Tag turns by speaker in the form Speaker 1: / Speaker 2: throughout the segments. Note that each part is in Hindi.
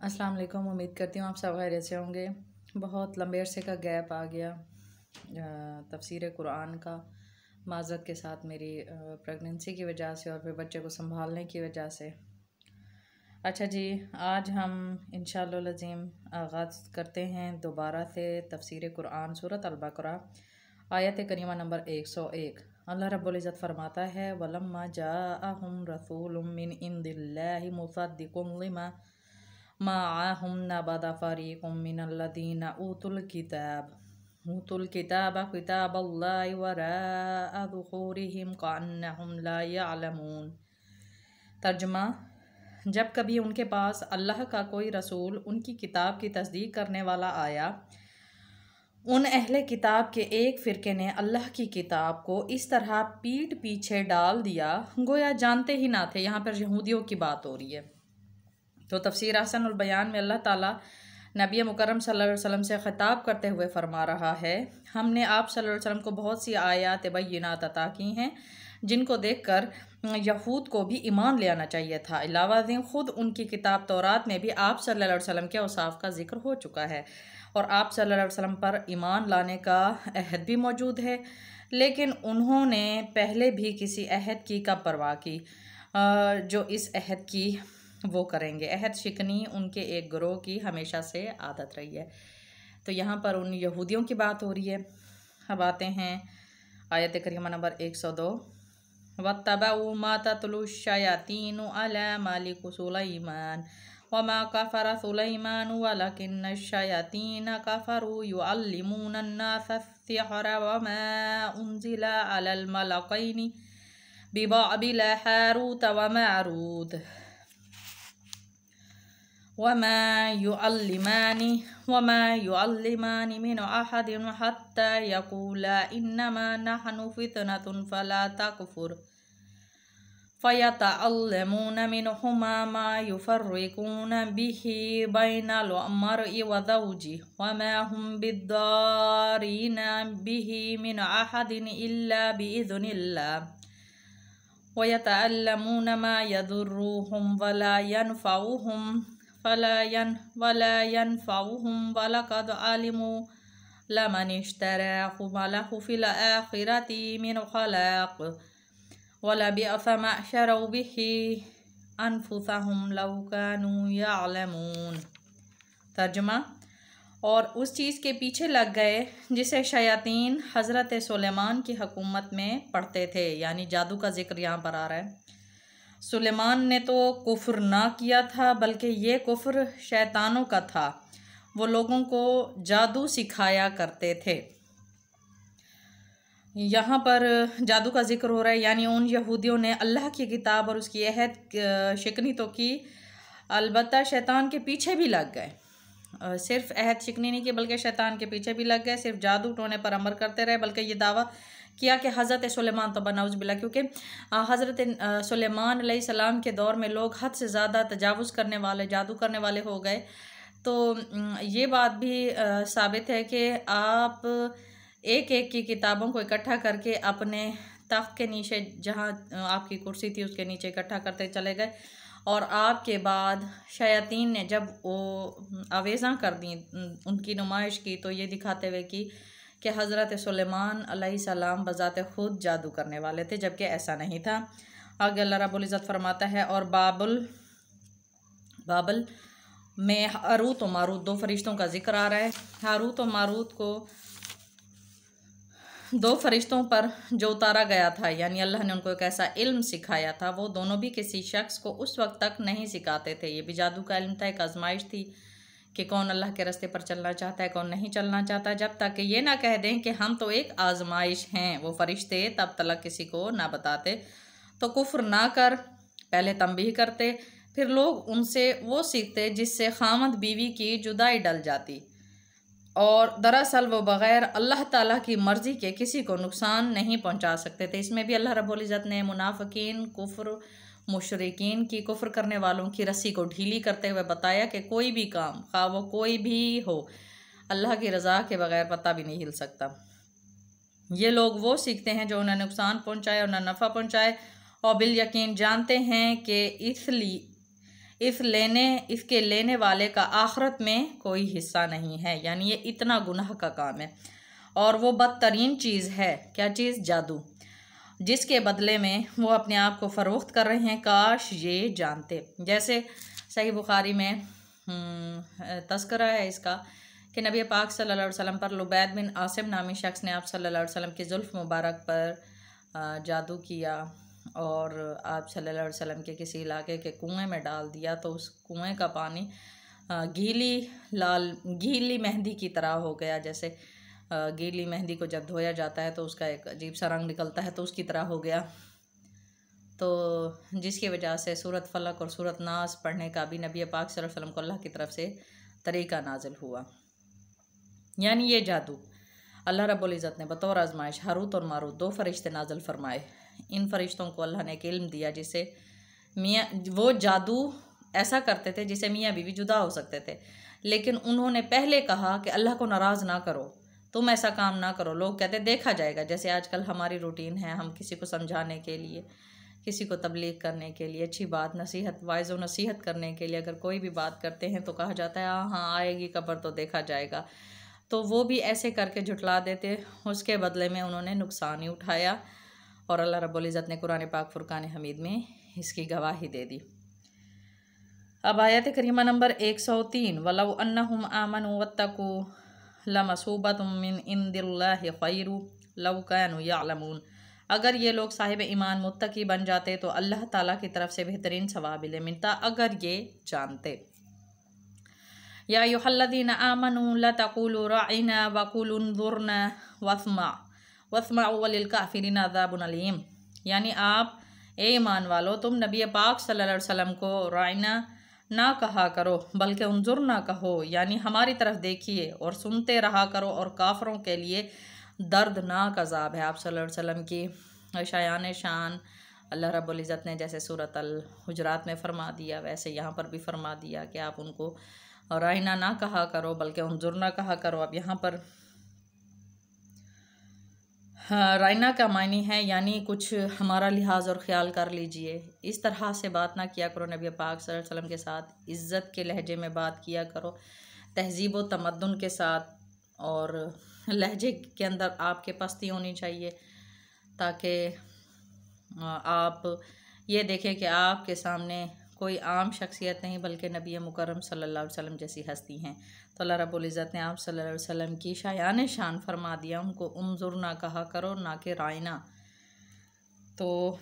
Speaker 1: अस्सलाम वालेकुम। उम्मीद करती हूँ आप सब खैरियत से होंगे। बहुत लंबे अरसे का गैप आ गया तफसीर कुरान का, माज़रत के साथ मेरी प्रेगनेंसी की वजह से और फिर बच्चे को संभालने की वजह से। अच्छा जी, आज हम इंशाअल्लाह अज़ीम आगाज़ करते हैं दोबारा से तफसीर कुरान सूरत अल-बकरा आयत करीमा नंबर 101। अल्लाह रब्बुल इज़्ज़त फरमाता है, वलम्मा जाअहुम रसूलुम मिन इंदिल्लाहि मुसद्दिकुम लिमा माअहुम नबदा फरीकुम मिनल्लज़ीना ऊतुल किताब किताबल्लाहि वराअ ज़ुहूरिहिम कअन्नहुम ला यअलमून। तर्जुमा: जब कभी उनके पास अल्लाह का कोई रसूल उनकी किताब की तस्दीक करने वाला आया, उन अहले किताब के एक फ़िरके ने अल्लाह की किताब को इस तरह पीठ पीछे डाल दिया गोया जानते ही ना थे। यहाँ पर यहूदियों की बात हो रही है। तो तफसीर अहसनुल बयान में अल्लाह ताला नबी मुकर्रम सल्लल्लाहु अलैहि वसल्लम से ख़िताब करते हुए फरमा रहा है, हमने आप सल्लल्लाहु अलैहि वसल्लम को बहुत सी आयात बय्यिनात अता की हैं जिनको देखकर यहूद को भी ईमान ले आना चाहिए था। अलावा ख़ुद उनकी किताब तौरात में भी आप सल्लल्लाहु अलैहि वसल्लम के औसाफ का जिक्र हो चुका है और आप सल्लल्लाहु अलैहि वसल्लम पर ईमान लाने का अहद भी मौजूद है। लेकिन उन्होंने पहले भी किसी अहद की कब परवाह की जो इस अहद की वो करेंगे। अहद शिकनी उनके एक ग्रोह की हमेशा से आदत रही है। तो यहाँ पर उन यहूदियों की बात हो रही है। अब आते हैं आयत करीमा नंबर 102। वत्तबऊ मा तत्लु शयातीनु अला मलिक सुलैमान वमा कफर सुलैमान वलकिन्न शयातीन कफरू युअल्लिमून अन्नास अस्सिहर वमा उन्जिला अलल मलकैनि बिबाबिल हारूत व मारूत वमा युअल्लिमानि मिन अहदिन हत्ता यक़ूला इन्नमा नहनु फितनतुन फला तकफुर फयतअल्लमून मिनहुमा मा युफ़र्रिक़ून बिही बैनल मर्इ व ज़ौजिही वमा हुम बिद्दारीन बिही मिन अहदिन इल्ला बिइज़्निल्लाह वयतअल्लमून मा यदुर्रुहुम वला यनफ़उहुम वलक़द अलिमू लमन इश्तराहु मा लहु फ़िल आख़िरति मिन ख़लाक़ वलबिअस मा शरौ बिही अनफ़ुसहुम लौ कानू यअलमून। तर्जुमा: और उस चीज़ के पीछे लग गए जिसे शयातीन हज़रत सुलेमान की हुकूमत में पढ़ते थे, यानी जादू का जिक्र यहाँ पर आ रहा है। सुलेमान ने तो कुफ्र ना किया था बल्कि ये कुफ्र शैतानों का था। वो लोगों को जादू सिखाया करते थे। यहाँ पर जादू का जिक्र हो रहा है, यानी उन यहूदियों ने अल्लाह की किताब और उसकी अहद शिकनी तो की, अलबत्ता शैतान के पीछे भी लग गए। सिर्फ अहद शिकनी नहीं की बल्कि शैतान के पीछे भी लग गए। सिर्फ जादू टोने पर अमल करते रहे, बल्कि ये दावा किया कि हज़रत सुलेमान तो बनाउज़ बिल्ला, क्योंकि हज़रत सुलेमान अलैहिस्सलाम के दौर में लोग हद से ज़्यादा तजावुज़ करने वाले, जादू करने वाले हो गए। तो ये बात भी साबित है कि आप एक एक की किताबों को इकट्ठा करके अपने तख्त के नीचे, जहाँ आपकी कुर्सी थी उसके नीचे इकट्ठा करते चले गए और आपके बाद शयातीन ने जब वो आवेज़ा कर दी, उनकी नुमाइश की, तो ये दिखाते हुए कि हज़रत सुलेमान अलैहिस्सलाम बज़ाते ख़ुद जादू करने वाले थे, जबकि ऐसा नहीं था। आगे अल्लाह रब्बुल इज़्ज़त फरमाता है, और बाबल में हारूत और मारूत दो फरिश्तों का जिक्र आ रहा है। हारूत और मारूत को दो फरिश्तों पर जो उतारा गया था, यानी अल्लाह ने उनको एक ऐसा इल्म सिखाया था, वो दोनों भी किसी शख्स को उस वक्त तक नहीं सिखाते थे। ये भी जादू का इल्म था, एक आजमाइश थी कि कौन अल्लाह के रास्ते पर चलना चाहता है, कौन नहीं चलना चाहता। जब तक कि ये ना कह दें कि हम तो एक आजमाइश हैं, वो फरिश्ते तब तक किसी को ना बताते। तो कुफ्र ना कर पहले तंबीह करते, फिर लोग उनसे वो सीखते जिससे खामद बीवी की जुदाई डल जाती, और दरअसल वो बग़ैर अल्लाह ताला की मर्ज़ी के किसी को नुकसान नहीं पहुंचा सकते थे। इसमें भी अल्लाह रब्बुल इज़्ज़त ने मुनाफ़िकीन, कुफ्र, मुशरिकीन की, कुफ्र करने वालों की रस्सी को ढीली करते हुए बताया कि कोई भी काम, खा वो कोई भी हो, अल्लाह की रज़ा के बग़ैर पत्ता भी नहीं हिल सकता। ये लोग वो सीखते हैं जो उन्हें नुकसान पहुँचाए और न नफ़ा पहुँचाए, और बिल यकीन जानते हैं कि इसके लेने वाले का आखिरत में कोई हिस्सा नहीं है। यानी ये इतना गुनाह का काम है और वो बदतरीन चीज़ है। क्या चीज़? जादू, जिसके बदले में वो अपने आप को फ़रोख्त कर रहे हैं। काश ये जानते। जैसे सही बुखारी में तज़किरा है इसका कि नबी पाक सल्लल्लाहु अलैहि वसल्लम पर लुबैद बिन आसिम नामी शख्स ने आप सल्लल्लाहु अलैहि वसल्लम की जुल्फ़ मुबारक पर जादू किया और आप सल्लल्लाहु अलैहि वसल्लम के किसी इलाके के कुएं में डाल दिया, तो उस कुएं का पानी गीली मेहंदी की तरह हो गया। जैसे गीली मेहंदी को जब धोया जाता है तो उसका एक अजीब सा रंग निकलता है, तो उसकी तरह हो गया। तो जिसकी वजह से सूरत फलक और सूरत नास पढ़ने का भी नबी पाक सल्लल्लाहु अलैहि वसल्लम को अल्लाह की तरफ से तरीका नाजिल हुआ। यानी ये जादू अल्लाह रब्बुल इज़्ज़त ने बतौर आजमाइश हारूत और मारूत 2 फरिश्ते नाजिल फरमाए। इन फरिश्तों को अल्लाह ने एक इल्म दिया जिससे मियाँ वो जादू ऐसा करते थे जिसे मियाँ बीवी जुदा हो सकते थे, लेकिन उन्होंने पहले कहा कि अल्लाह को नाराज़ ना करो, तुम ऐसा काम ना करो। लोग कहते देखा जाएगा। जैसे आजकल हमारी रूटीन है, हम किसी को समझाने के लिए, किसी को तबलीग करने के लिए, अच्छी बात नसीहत वाइज़ नसीहत करने के लिए अगर कोई भी बात करते हैं तो कहा जाता है हाँ आएगी कब्र तो देखा जाएगा। तो वो भी ऐसे करके झुटला देते, उसके बदले में उन्होंने नुकसान ही उठाया और अल्लाह रब्बुल इज़्ज़त ने कुरान पाक फुरकान हमीद में इसकी गवाही दे दी। अब आयत करीमा नंबर 103, वलौ अन्नहुम आमनु वत्तकू लमसूबतुम मिन इंदिल्लाहि खैरु लौ कानू यअलमून। अगर ये लोग साहिब ईमान मुत्तकी बन जाते तो अल्लाह ताला की तरफ से बेहतरीन सवाब मिलता, अगर ये जानते। या अय्युहल्लज़ीना आमनू ला तक़ूलू राइना वक़ूलू उन्ज़ुरना वस्मअू वलिल काफ़िरीना अज़ाबुन अलीम। यानी आप ए ईमान वालो, तुम नबी पाक सल्लल्लाहु अलैहि वसल्लम को राइना ना कहा करो बल्कि उन्ज़ुरना कहो, यानी हमारी तरफ देखिए और सुनते रहा करो, और काफ़रों के लिए दर्दनाक अज़ाब है। आप सल्लल्लाहु अलैहि वसल्लम की शायान शान अल्लाह रब्बुल इज़्ज़त ने जैसे सूरत अल हुजरात में फ़रमा दिया, वैसे यहाँ पर भी फ़रमा दिया कि आप उनको राइना ना कहा करो बल्कि उन्ज़ुरना कहा करो। अब यहाँ पर राइना का मायने है यानी कुछ हमारा लिहाज और ख्याल कर लीजिए, इस तरह से बात ना किया करो। नबी पाक सल्लल्लाहु अलैहि वसल्लम के साथ इज़्ज़त के लहजे में बात किया करो, तहज़ीब व तमद्दुन के साथ, और लहजे के अंदर आपके पस्ती होनी चाहिए ताकि आप ये देखें कि आपके सामने कोई आम शख्सियत नहीं बल्कि नबी मुकर्रम सल्लल्लाहु अलैहि वसल्लम जैसी हस्ती हैं। तो अल्लाह रब्बुल इज़्ज़त ने आप सल्लल्लाहु अलैहि वसल्लम की शायान शान फरमा दिया, उनको उन्ज़ुरना कहा करो ना कि राइना। तो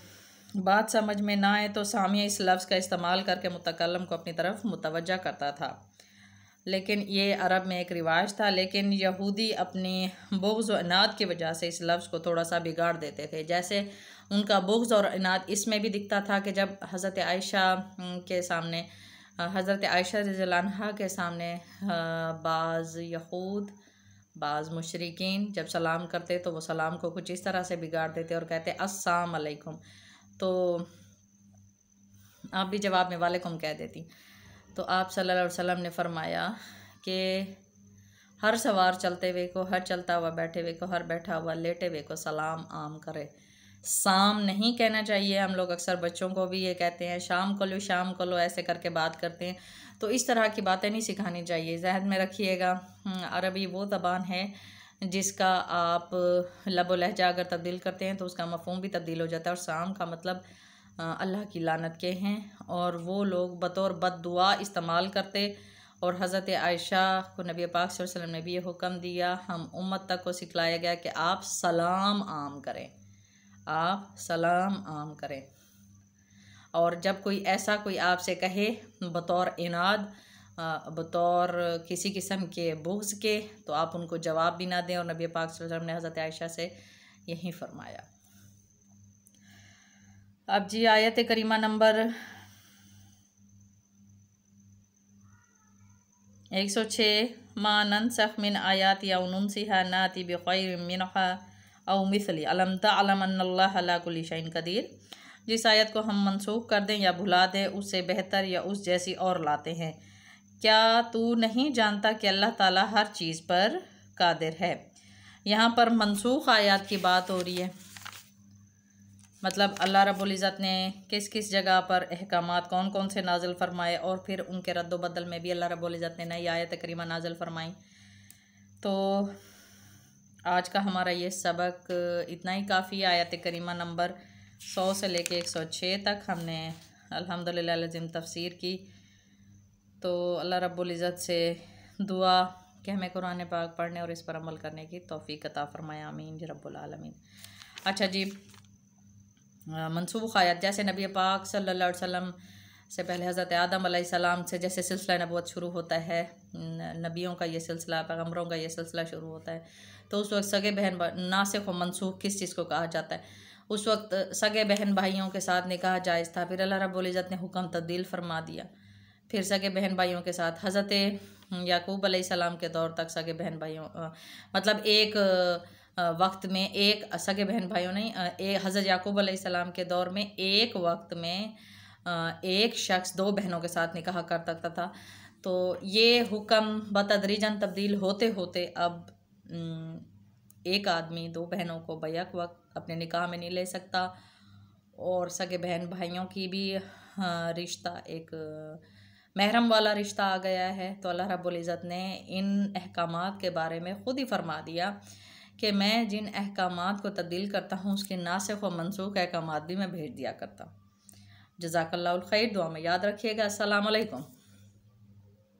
Speaker 1: बात समझ में ना आए तो सामिया इस लफ्ज़ का इस्तेमाल करके मुतकल्लम को अपनी तरफ मुतवज्जा करता था, लेकिन ये अरब में एक रिवाज था। लेकिन यहूदी अपनी बुग़्ज़ और इनाद की वजह से इस लफ्ज़ को थोड़ा सा बिगाड़ देते थे। जैसे उनका बुग़्ज़ और इनाद इसमें भी दिखता था कि जब हज़रत आयशा के सामने, हज़रत आयशा रज़ियल्लाहु अन्हा के सामने बाज़ यहूद बाज़ मुशरिकीन जब सलाम करते तो वो सलाम को कुछ इस तरह से बिगाड़ देते और कहते अस्सलाम अलैकुम, तो आप भी जवाब में वालेकुम कह देती। तो आप सल्लल्लाहु अलैहि वसल्लम ने फरमाया कि हर सवार चलते हुए को, हर चलता हुआ बैठे हुए को, हर बैठा हुआ लेटे हुए को सलाम आम करे। शाम नहीं कहना चाहिए। हम लोग अक्सर बच्चों को भी ये कहते हैं शाम को लो, शाम को लो, ऐसे करके बात करते हैं। तो इस तरह की बातें नहीं सिखानी चाहिए, ज़हन में रखिएगा। अरबी वो ज़बान है जिसका आप लब व लहजा अगर तब्दील करते हैं तो उसका मफ़हूम भी तब्दील हो जाता है। और शाम का मतलब अल्लाह की लानत के हैं, और वो लोग बतौर बद्दुआ इस्तेमाल करते। और हज़रत आयशा को नबी पाक सल्लल्लाहु अलैहि वसल्लम ने भी ये हुक्म दिया, हम उम्मत तक को सिखलाया गया कि आप सलाम आम करें, आप सलाम आम करें। और जब कोई ऐसा कोई आपसे कहे बतौर इनाद, बतौर किसी किस्म के बुग़्ज़ के, तो आप उनको जवाब भी ना दें। और नबी पाक सल्लल्लाहु अलैहि वसल्लम ने हज़रत आयशा से यही फरमाया। अब जी आयत करीमा नंबर 106, मा नंसख मिन आयात या उनसिहा नाती बिखैरिम मिनहा औ मिसली अलम तअलम अन्नल्लाह अला कुल्ली शैइन कदीर। जिस आयत को हम मनसूख कर दें या भुला दें उससे बेहतर या उस जैसी और लाते हैं। क्या तू नहीं जानता कि अल्लाह ताला हर चीज़ पर कादिर है। यहाँ पर मनसूख आयत की बात हो रही है। मतलब अल्लाह रब्बुल इज़्ज़त ने किस किस जगह पर अहकामात कौन कौन से नाज़िल फरमाए और फिर उनके रद्द बदल में भी अल्लाह रब्बुल इज़्ज़त ने नई आयत करीमा नाज़िल फरमाई। तो आज का हमारा ये सबक इतना ही काफ़ी। आयत करीमा नंबर 100 से लेके 106 तक हमने अल्हम्दुलिल्लाह लज़ीम तफ़सीर की। तो अल्लाह रब्बुल इज़्ज़त से दुआ कि हमें कुरान पाक पढ़ने और इस पर अमल करने की तौफ़ीक़ अता फ़रमाए, आमीन या रब्बुल आलमीन। अच्छा जी, मनसूख आयत, जैसे नबी पाक सल्लल्लाहु अलैहि वसल्लम से पहले हज़रत आदम अलैहिस्सलाम से जैसे सिलसिला नबूवत शुरू होता है, नबियों का ये सिलसिला, पैगम्बरों का ये सिलसिला शुरू होता है, तो उस वक्त सगे बहन नासिख व मनसूख किस चीज़ को कहा जाता है? उस वक्त सगे बहन भाइयों के साथ निकाह जायज़ था, फिर अल्लाह रब्बुल इज़्ज़त ने हुक्म तब्दील फरमा दिया। फिर सगे बहन भाइयों के साथ हज़रत याकूब अलैहिस्सलाम के दौर तक सगे बहन भाइयों मतलब एक वक्त में एक सगे बहन भाइयों नहीं, हज़रत याकूब अलैहिस्सलाम के दौर में एक वक्त में एक शख्स दो बहनों के साथ निकाह कर सकता था। तो ये हुक्म बतदरीजन तब्दील होते होते अब एक आदमी दो बहनों को बैक वक्त अपने निकाह में नहीं ले सकता, और सगे बहन भाइयों की भी रिश्ता एक महरम वाला रिश्ता आ गया है। तो अल्लाह रब्बुल इज़्ज़त ने इन अहकामात के बारे में ख़ुद ही फरमा दिया कि मैं जिन अहकामात को तब्दील करता हूँ उसके नासिख व मनसूख अहकामात भी मैं भेज दिया करता हूँ। जज़ाकल्लाहुल खैर, दुआ में याद रखिएगा। अस्सलाम वालेकुम।